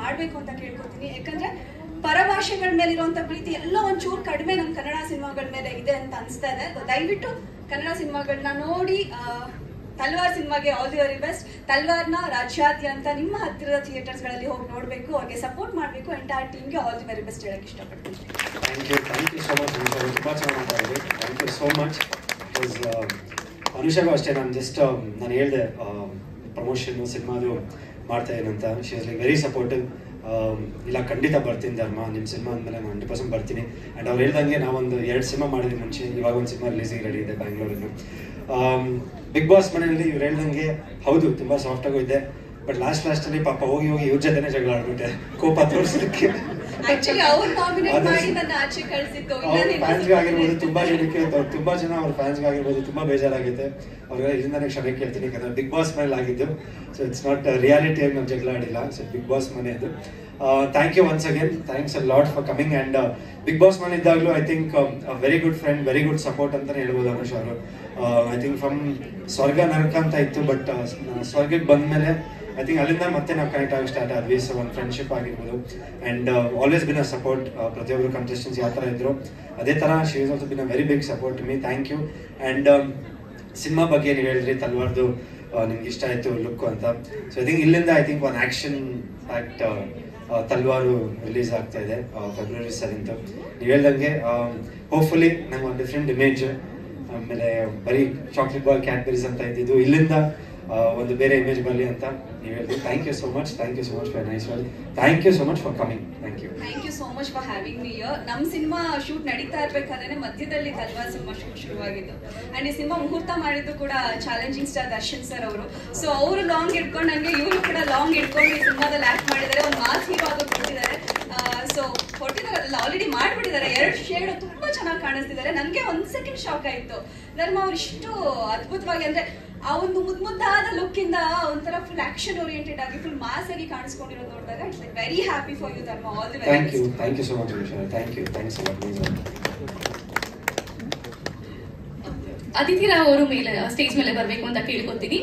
ಮಾಡಬೇಕು ಅಂತ ಕೇಳ್ಕೊತೀನಿ. ಯಾಕಂದ್ರೆ ಪರಭಾಷೆಗಳ ಮೇಲೆ ಇರುವಂತ ಪ್ರೀತಿ ಎಲ್ಲೋ ಒಂಚೂರು ಕಡಿಮೆ ನಮ್ಮ ಕನ್ನಡ ಸಿನಿಮಾಗಳ ಮೇಲೆ ಇದೆ ಅಂತ ಅನಿಸ್ತಾ ಇದೆ. ದಯವಿಟ್ಟು ಕನ್ನಡ ಸಿನಿಮಾಗಳನ್ನ ನೋಡಿ. ತಲ್ವಾರ್ ಸಿನಿಮಾಗೆ ಆಲ್ ದಿ ವೆರಿ ಬೆಸ್ಟ್. ತಲ್ವಾರ್ನ ರಾಜ್ಯಾದ್ಯಂತ ನಿಮ್ಮ ಹತ್ತಿರದ ಥಿಯೇಟರ್ಸ್ಗಳಲ್ಲಿ ಹೋಗಿ ನೋಡಬೇಕು, ಅವ್ರಿಗೆ ಸಪೋರ್ಟ್ ಮಾಡಬೇಕು. ಎಂಟೈರ್ ಟೀಮ್ಗೆ ಆಲ್ ದಿ ವೆರಿ ಬೆಸ್ಟ್ ಹೇಳಕ್ಕೆ ಇಷ್ಟಪಡ್ತೀನಿ. Thank you so much. ತುಂಬ ಚೆನ್ನಾಗಿ ಮಾತಾಡಿದ್ರಿ. Thank you so much. ಅನುಷಾಗೂ ಅಷ್ಟೇ, ನಾನು ಹೇಳಿದೆ ಪ್ರಮೋಷನ್ ಸಿನಿಮಾದು ಮಾಡ್ತಾ ಏನಂತ. She was like very supportive. ಇಲ್ಲ ಖಂಡಿತ ಬರ್ತೀನಿ ಧರ್ಮ, ನಿಮ್ಮ ಸಿನಿಮಾ ಅಂದಮೇಲೆ ನಾನು 100% ಬರ್ತೀನಿ. ಆ್ಯಂಡ್ ಅವ್ರು ಹೇಳ್ದಂಗೆ ನಾವೊಂದು 2 ಸಿನಿಮಾ ಮಾಡಿದ್ವಿ ಮುಂಚೆ, ಇವಾಗ ಒಂದು ಸಿನಿಮಾ ರಿಲೀಸಿಗೆ ರೆಡಿ ಇದೆ ಬ್ಯಾಂಗ್ಳೂರಲ್ಲಿ. ಬಿಗ್ ಬಾಸ್ ಮನೆಯಲ್ಲಿ ಇವ್ರು ಹೇಳ್ದಂಗೆ ಹೌದು ತುಂಬ ಸಾಫ್ಟಾಗೂ ಇದ್ದೆ, ಬಟ್ ಲಾಸ್ಟಲ್ಲಿ ಪಾಪ ಹೋಗಿ ಇವ್ರ ಜೊತೆನೇ ಜಗಳ ಆಡ್ಬಿಟ್ಟೆ ಕೋಪ ತೋರಿಸಲಿಕ್ಕೆ. ಫ್ಯಾನ್ಸ್ಗೆ ಆಗಿರ್ಬೋದು, ತುಂಬಾ ಜನ ಅವ್ರ ಫ್ಯಾನ್ಸ್ಗೆ ಆಗಿರ್ಬೋದು ತುಂಬ ಬೇಜಾರಾಗುತ್ತೆ. ಅವ್ರಿಗೆ ಇದರಿಂದಾನೇ ಕ್ಷಮೆ ಕೇಳ್ತೀನಿ, ಯಾಕಂದ್ರೆ ಬಿಗ್ ಬಾಸ್ ಮನೇಲಿ ಆಗಿದ್ದು. ಸೊ ಇಟ್ಸ್ ನಾಟ್ ರಿಯಾಲಿಟಿಯಾಗಿ ನಾವು ಜಗಳ ಆಡಿಲ್ಲ. ಸೊ ಬಿಗ್ ಬಾಸ್ ಮನೆ ಇದು. Thank you once again. Thanks a lot for coming. And big boss ಮನೆ ಇದ್ದಾಗಲೂ I think very good friend, very good support ಅಂತಲೇ ಹೇಳ್ಬೋದು ಅನುಷ್ ಅವರು. ಐ ಥಿಂಕ್ ಫ್ರಮ್ ಸ್ವರ್ಗ ನರಕ ಅಂತ ಇತ್ತು, ಬಟ್ ಸ್ವರ್ಗಕ್ಕೆ ಬಂದಮೇಲೆ ಐ ಥಿಂಕ್ ಅಲ್ಲಿಂದ ಮತ್ತೆ ನಾವು ಕನೆಕ್ಟ್ ಆಗಿ ಸ್ಟಾರ್ಟ್ ಆದ್ವಿ. ಸೊ ಒಂದು ಫ್ರೆಂಡ್ಶಿಪ್ ಆಗಿರ್ಬೋದು. And always been a support. ಪ್ರತಿಯೊಬ್ಬರು ಕಂಟೆಸ್ಟೆಂಟ್ಸ್ ಯಾವ ಥರ ಇದ್ರು ಅದೇ ಥರ she is also been a very big support me. Thank you. And cinema ಬಗ್ಗೆ ನೀವು ಹೇಳಿದ್ರಿ ತಲ್ವಾರ್ದು ನಿಮ್ಗೆ ಇಷ್ಟ ಆಯಿತು ಲುಕ್ ಅಂತ. ಸೊ ಐ ಥಿಂಕ್ ಇಲ್ಲಿಂದ ಐ ಥಿಂಕ್ ಒಂದು ಆ್ಯಕ್ಷನ್ ಪ್ಯಾಕ್ಟ್ ತಲ್ವಾರು ರಿಲೀಸ್ ಆಗ್ತಾ ಇದೆ February 7th. ನೀವು ಹೇಳ್ದಂಗೆ ಹೋಪ್ಫುಲಿ ನಂಗೆ ಒಂದು ಡಿಫ್ರೆಂಟ್ ಇಮೇಜ್, ಆಮೇಲೆ ಬರೀ ಚಾಕ್ಲೇಟ್ ಬಾಲ್ ಕ್ಯಾಡ್ಬರೀಸ್ ಅಂತ ಇದ್ದಿದ್ದು ಇಲ್ಲಿಂದ ಒಂದು ಬೇರೆ ಇಮೇಜ್ ಬರಲಿ ಅಂತ ನೀವು ಹೇಳಿದ್ರಿ. Thank you so much for nice word. Thank you so much for coming. Thank you so much for having me here. ನಮ್ಮ ಸಿನಿಮಾ ಶೂಟ್ ನಡೀತಾ ಇರ್ಬೇಕಾದ್ರೆ ಮಧ್ಯದಲ್ಲಿ ತಲ್ವಾರ್ ಸಿನಿಮಾ ಶೂಟ್ ಶುರುವಾಗಿದ್ದು. ಅಂಡ್ ಈ ಸಿನಿಮಾ ಮುಹೂರ್ತ ಮಾಡಿದ್ದು ಕೂಡ ಚಾಲೆಂಜಿಂಗ್ ಸ್ಟಾರ್ ದರ್ಶನ್ ಸರ್ ಅವರು. ಸೊ ಅವರು ಲಾಂಗ್ ಇಟ್ಕೊಂಡು ನನಗೆ ಇವರು ಕೂಡ ಲಾಂಗ್ ಇಟ್ಕೊಂಡು ಈ ಸಿನಿಮಾದಲ್ಲಿ ಆಕ್ಟ್ ಮಾಡಿದ್ದಾರೆ. ಒಂದು ಮಾಸ್ ಹೀರೋ ಆಗಿ ಕೊಟ್ಟಿದ್ದಾರೆ. ಸೊ ಕೊಟ್ಟಿದ್ದಾರಲ್ಲ, ಆಲ್ರೆಡಿ ಮಾಡಿಬಿಟ್ಟಿದ್ದಾರೆ. 2 ಶೇಡ್ ತುಂಬಾ ಚೆನ್ನಾಗಿ ಕಾಣಿಸ್ತಿದ್ದಾರೆ. ನನಗೆ 1 ಸೆಕೆಂಡ್ ಶಾಕ್ ಆಯಿತು, ಧರ್ಮ ಅವ್ರು ಇಷ್ಟು ಅದ್ಭುತವಾಗಿ, ಅಂದ್ರೆ ಆ ಒಂದು ಮುದ್ದಾದ ಲುಕ್ ಇಂದ ಒಂಥರ ಫುಲ್ ಆಕ್ಷನ್ ಓರಿಯೆಂಟೆಡ್ ಆಗಿ ಫುಲ್ ಮಾಸ್ ಆಗಿ ಕಾಣಿಸ್ಕೊಂಡಿರೋದು ನೋಡಿದಾಗ it's like very happy for you Dharma. All the very best. Thank you so much Anusha. Thanks a lot. Aditi Rao ಅವರು ಮೇಲೆ ಸ್ಟೇಜ್ ಮೇಲೆ ಬರಬೇಕು ಅಂತ ಕೇಳ್ಕೊತೀನಿ.